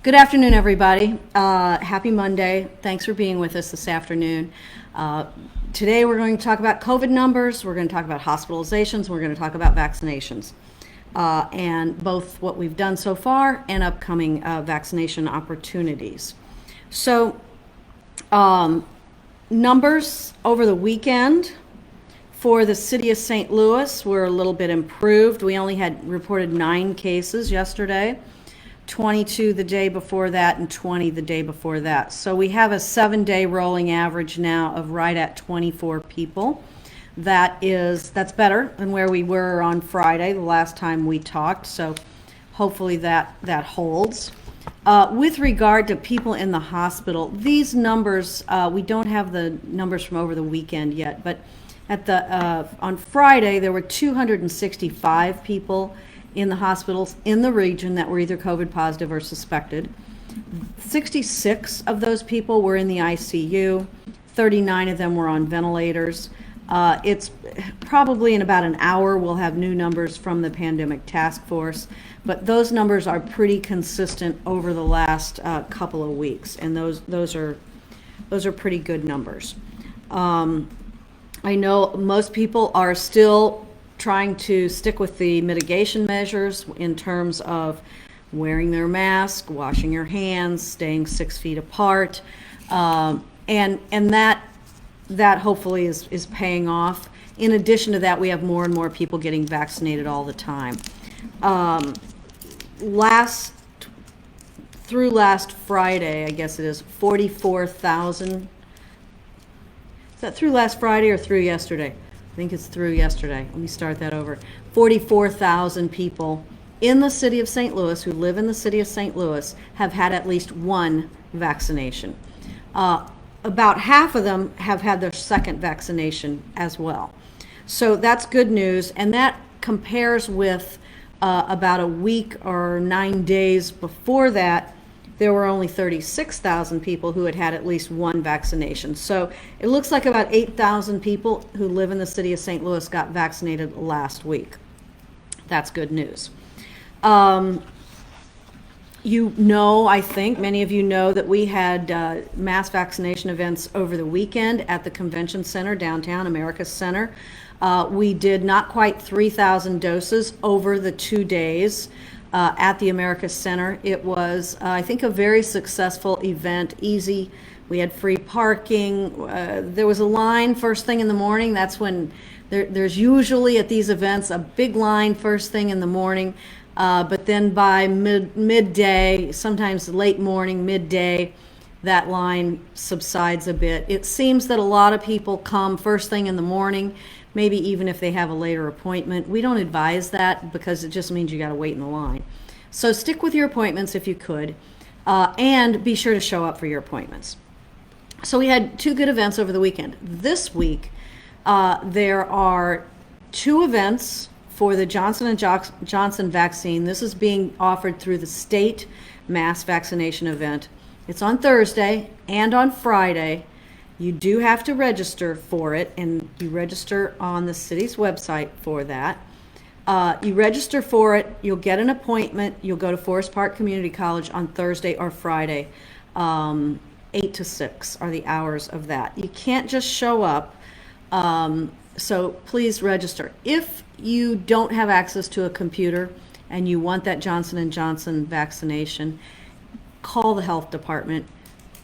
Good afternoon, everybody. Happy Monday. Thanks for being with us this afternoon. Today we're going to talk about COVID numbers, we're going to talk about hospitalizations, we're going to talk about vaccinations, and both what we've done so far and upcoming vaccination opportunities. So, numbers over the weekend for the city of St. Louis were a little bit improved. We only had reported 9 cases yesterday, 22 the day before that, and 20 the day before that. So we have a 7-day rolling average now of right at 24 people. That's better than where we were on Friday, the last time we talked. So hopefully that holds. With regard to people in the hospital, these numbers, we don't have the numbers from over the weekend yet, but on Friday there were 265 people in the hospitals in the region that were either COVID positive or suspected. 66 of those people were in the ICU. 39 of them were on ventilators. It's probably in about an hour we'll have new numbers from the pandemic task force, but those numbers are pretty consistent over the last couple of weeks, and those are pretty good numbers. I know most people are still trying to stick with the mitigation measures in terms of wearing their mask, washing your hands, staying 6 feet apart, and that hopefully is paying off. In addition to that, we have more and more people getting vaccinated all the time. Through last Friday, I guess it is 44,000. Is that through last Friday or through yesterday? I think it's through yesterday. Let me start that over. 44,000 people in the city of St. Louis who live in the city of St. Louis have had at least one vaccination. About half of them have had their second vaccination as well. So that's good news, and that compares with about a week or 9 days before that, there were only 36,000 people who had at least one vaccination. So it looks like about 8,000 people who live in the city of St. Louis got vaccinated last week. That's good news. I think many of you know that we had mass vaccination events over the weekend at the Convention Center, downtown America's Center. We did not quite 3,000 doses over the 2 days. At the America Center. It was, I think, a very successful event, easy. We had free parking. There was a line first thing in the morning. That's when there's usually at these events a big line first thing in the morning. But then by midday, sometimes late morning, midday, that line subsides a bit. It seems that a lot of people come first thing in the morning, maybe even if they have a later appointment. We don't advise that because it just means you got to wait in the line. So stick with your appointments if you could, and be sure to show up for your appointments. So we had 2 good events over the weekend. This week, there are 2 events for the Johnson & Johnson vaccine. This is being offered through the state mass vaccination event. It's on Thursday and on Friday. You do have to register for it, and you register on the city's website for that. You register for it, you'll get an appointment, you'll go to Forest Park Community College on Thursday or Friday. 8 to 6 are the hours of that. You can't just show up, so please register. If you don't have access to a computer and you want that Johnson & Johnson vaccination, call the health department.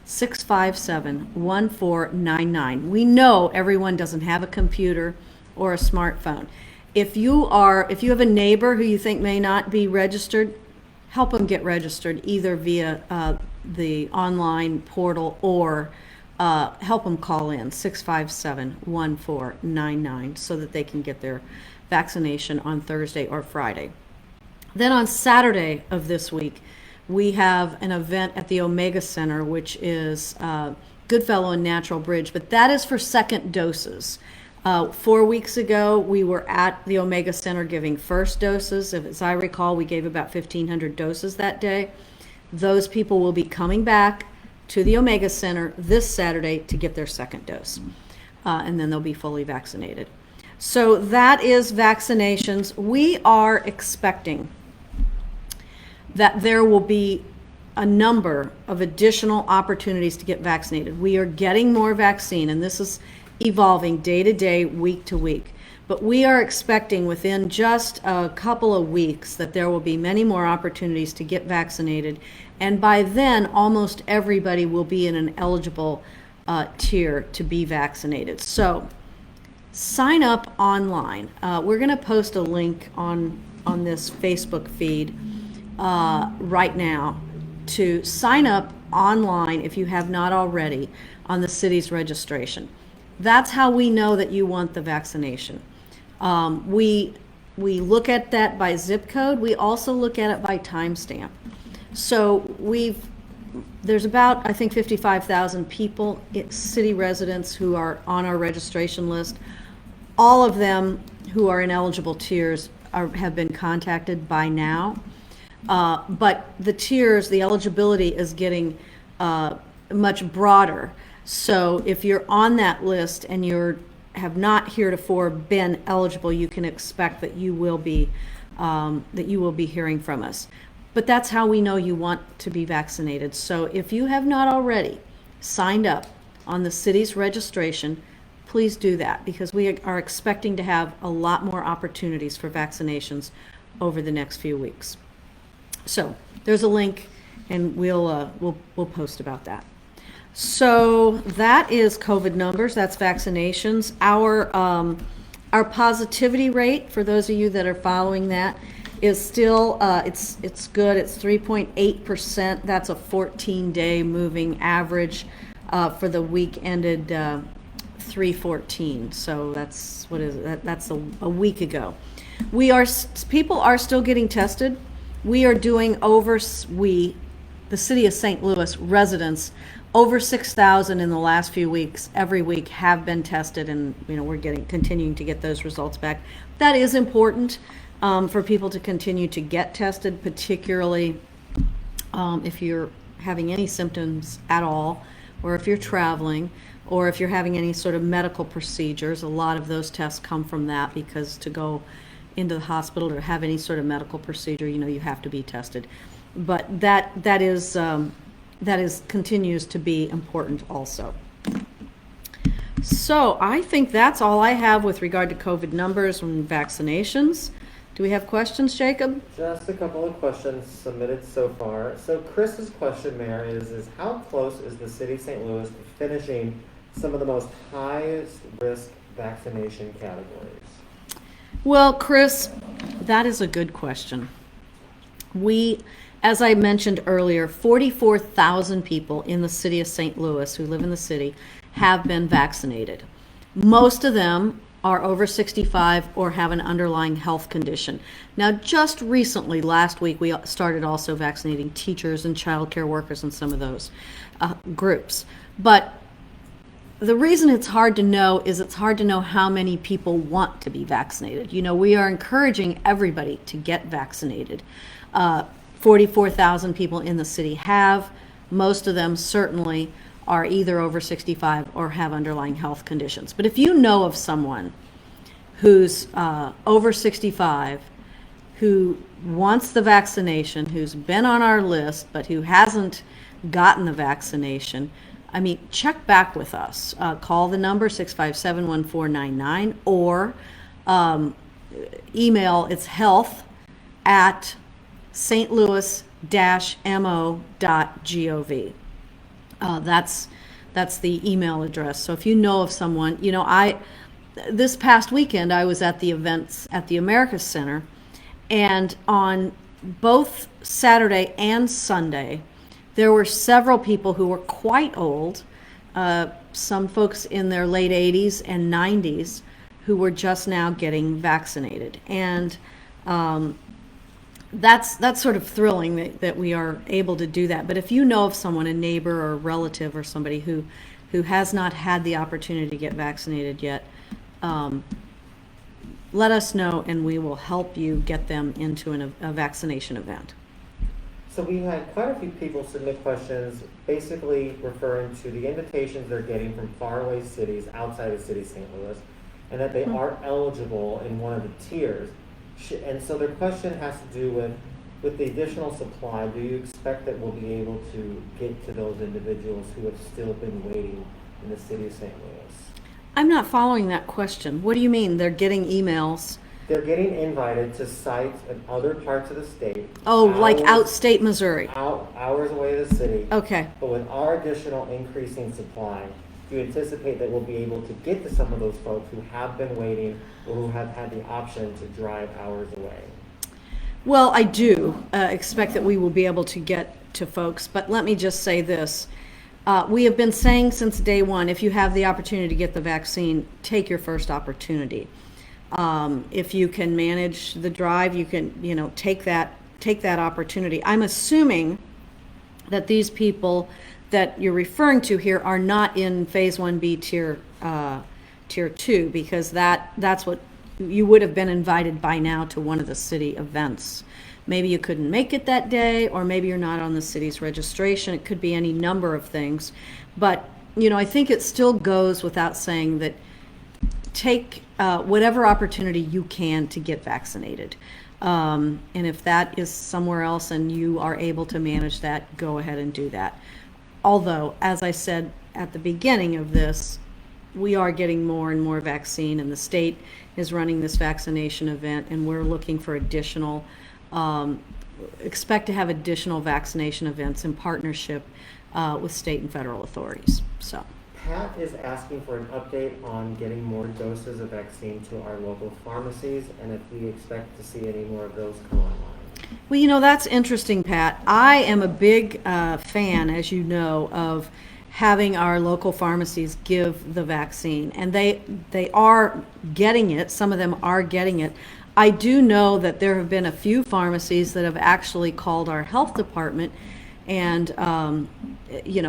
657-1499. We know everyone doesn't have a computer or a smartphone. If you have a neighbor who you think may not be registered, help them get registered either via the online portal or help them call in 657-1499 so that they can get their vaccination on Thursday or Friday. Then on Saturday of this week, we have an event at the Omega Center, which is Goodfellow and Natural Bridge, but that is for second doses. 4 weeks ago, we were at the Omega Center giving first doses. As I recall, we gave about 1,500 doses that day. Those people will be coming back to the Omega Center this Saturday to get their second dose, and then they'll be fully vaccinated. So that is vaccinations. We are expecting that there will be a number of additional opportunities to get vaccinated. We are getting more vaccine, and this is evolving day to day, week to week. But we are expecting within just a couple of weeks that there will be many more opportunities to get vaccinated. And by then, almost everybody will be in an eligible tier to be vaccinated. So sign up online. We're going to post a link on this Facebook feed right now to sign up online if you have not already on the city's registration. That's how we know that you want the vaccination. We look at that by zip code. We also look at it by timestamp. So there's about, I think, 55,000 people, city residents, who are on our registration list. All of them who are in eligible tiers have been contacted by now. But the tiers, the eligibility is getting much broader. So if you're on that list and have not heretofore been eligible, you can expect that you will be hearing from us. But that's how we know you want to be vaccinated. So if you have not already signed up on the city's registration, please do that, because we are expecting to have a lot more opportunities for vaccinations over the next few weeks. So there's a link, and we'll post about that. So that is COVID numbers. That's vaccinations. Our positivity rate, for those of you that are following that, is still it's good. It's 3.8%. That's a 14-day moving average for the week ended 3/14. So that's that's a week ago. People are still getting tested. We are doing the city of St. Louis residents, over 6,000 in the last few weeks, every week, have been tested, and we're continuing to get those results back. That is important for people to continue to get tested, particularly if you're having any symptoms at all, or if you're traveling, or if you're having any sort of medical procedures. A lot of those tests come from that, because to go into the hospital or have any sort of medical procedure, you have to be tested. But that continues to be important also. So I think that's all I have with regard to COVID numbers and vaccinations. Do we have questions, Jacob? Just a couple of questions submitted so far. So Chris's question, Mayor, is how close is the city of St. Louis to finishing some of the most highest risk vaccination categories? Well, Chris, that is a good question. As I mentioned earlier, 44,000 people in the city of St. Louis who live in the city have been vaccinated. Most of them are over 65 or have an underlying health condition. Now, just recently, last week, we started also vaccinating teachers and childcare workers and some of those groups. But the reason it's hard to know is it's hard to know how many people want to be vaccinated. We are encouraging everybody to get vaccinated. 44,000 people in the city have. Most of them certainly are either over 65 or have underlying health conditions. But if you know of someone who's over 65, who wants the vaccination, who's been on our list, but who hasn't gotten the vaccination, check back with us. Call the number 657-1499 or email. It's health@stlouis-mo.gov. That's the email address. So if you know of someone, this past weekend I was at the events at the Americas Center, and on both Saturday and Sunday, there were several people who were quite old, some folks in their late 80s and 90s, who were just now getting vaccinated. And that's sort of thrilling that we are able to do that. But if you know of someone, a neighbor or a relative or somebody who has not had the opportunity to get vaccinated yet, let us know, and we will help you get them into a vaccination event. So we had quite a few people submit questions basically referring to the invitations they're getting from faraway cities outside the city of St. Louis, and that they are eligible in one of the tiers. And so their question has to do with with the additional supply, do you expect that we'll be able to get to those individuals who have still been waiting in the city of St. Louis? I'm not following that question. What do you mean they're getting emails? They're getting invited to sites in other parts of the state. Oh, like outstate Missouri. Hours away of the city. Okay. But with our additional increasing supply, do you anticipate that we'll be able to get to some of those folks who have been waiting or who have had the option to drive hours away? Well, I do expect that we will be able to get to folks, but let me just say this. We have been saying since day one, if you have the opportunity to get the vaccine, take your first opportunity. If you can manage the drive, you can, take that opportunity. I'm assuming that these people that you're referring to here are not in phase 1B tier 2, because that's what you would have been invited by now to one of the city events. Maybe you couldn't make it that day, or maybe you're not on the city's registration. It could be any number of things. But, I think it still goes without saying that take whatever opportunity you can to get vaccinated. And if that is somewhere else and you are able to manage that, go ahead and do that. Although, as I said at the beginning of this, we are getting more and more vaccine, and the state is running this vaccination event, and we're looking for additional, expect to have additional vaccination events in partnership with state and federal authorities. So. Pat is asking for an update on getting more doses of vaccine to our local pharmacies, and if we expect to see any more of those come online. Well, that's interesting, Pat. I am a big fan, as you know, of having our local pharmacies give the vaccine, and they are getting it. Some of them are getting it. I do know that there have been a few pharmacies that have actually called our health department and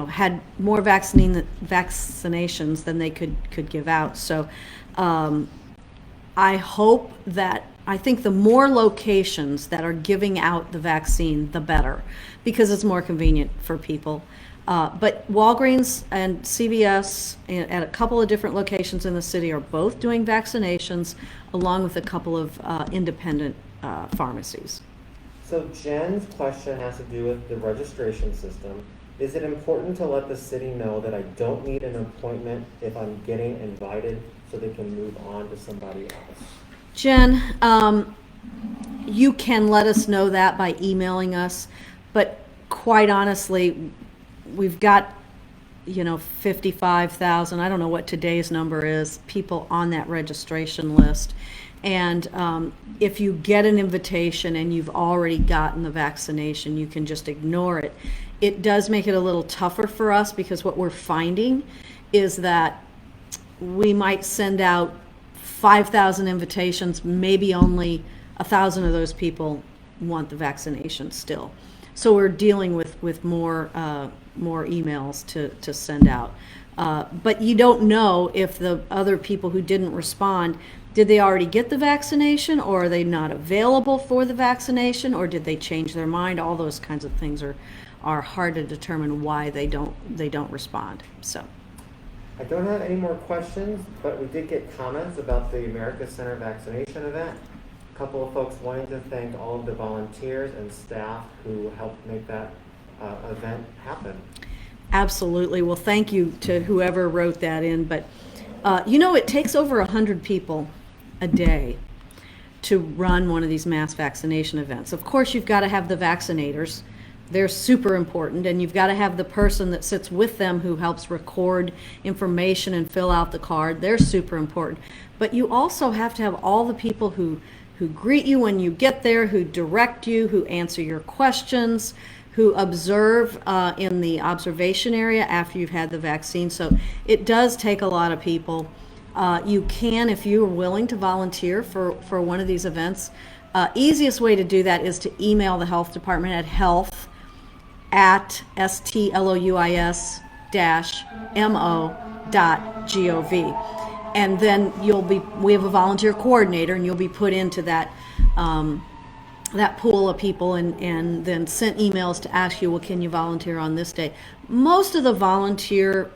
had more vaccinations than they could give out. So I think the more locations that are giving out the vaccine, the better, because it's more convenient for people. But Walgreens and CVS at a couple of different locations in the city are both doing vaccinations, along with a couple of independent pharmacies. So Jen's question has to do with the registration system. Is it important to let the city know that I don't need an appointment if I'm getting invited so they can move on to somebody else? Jen, you can let us know that by emailing us, but quite honestly, we've got 55,000, I don't know what today's number is, people on that registration list. And if you get an invitation and you've already gotten the vaccination, you can just ignore it. It does make it a little tougher for us, because what we're finding is that we might send out 5,000 invitations, maybe only 1,000 of those people want the vaccination still. So we're dealing with more emails to send out. But you don't know if the other people who didn't respond, did they already get the vaccination, or are they not available for the vaccination, or did they change their mind? All those kinds of things are hard to determine why they don't respond. So. I don't have any more questions, but we did get comments about the America Center vaccination event. A couple of folks wanting to thank all of the volunteers and staff who helped make that event happen. Absolutely. Well, thank you to whoever wrote that in. But, it takes over 100 people a day to run one of these mass vaccination events. Of course, you've got to have the vaccinators. They're super important, and you've got to have the person that sits with them who helps record information and fill out the card. They're super important. But you also have to have all the people who greet you when you get there, who direct you, who answer your questions, who observe in the observation area after you've had the vaccine. So it does take a lot of people. You can, if you're willing to volunteer for one of these events, easiest way to do that is to email the health department at health@stlouis-mo.gov. And then we have a volunteer coordinator, and you'll be put into that pool of people, and then sent emails to ask you, well, can you volunteer on this day? Most of the volunteer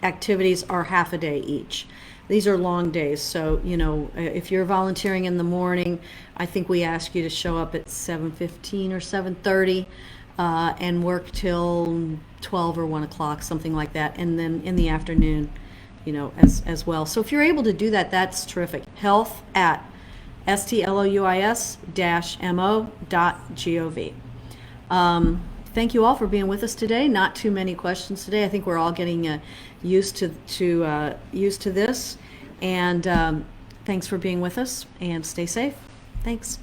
activities are half a day each. these are long days. So, if you're volunteering in the morning, I think we ask you to show up at 7:15 or 7:30 and work till 12 or 1 o'clock, something like that. And then in the afternoon, as well. So if you're able to do that, that's terrific. Health at stlouis-mo.gov. Thank you all for being with us today. Not too many questions today. I think we're all getting used to this. And thanks for being with us, and stay safe. Thanks.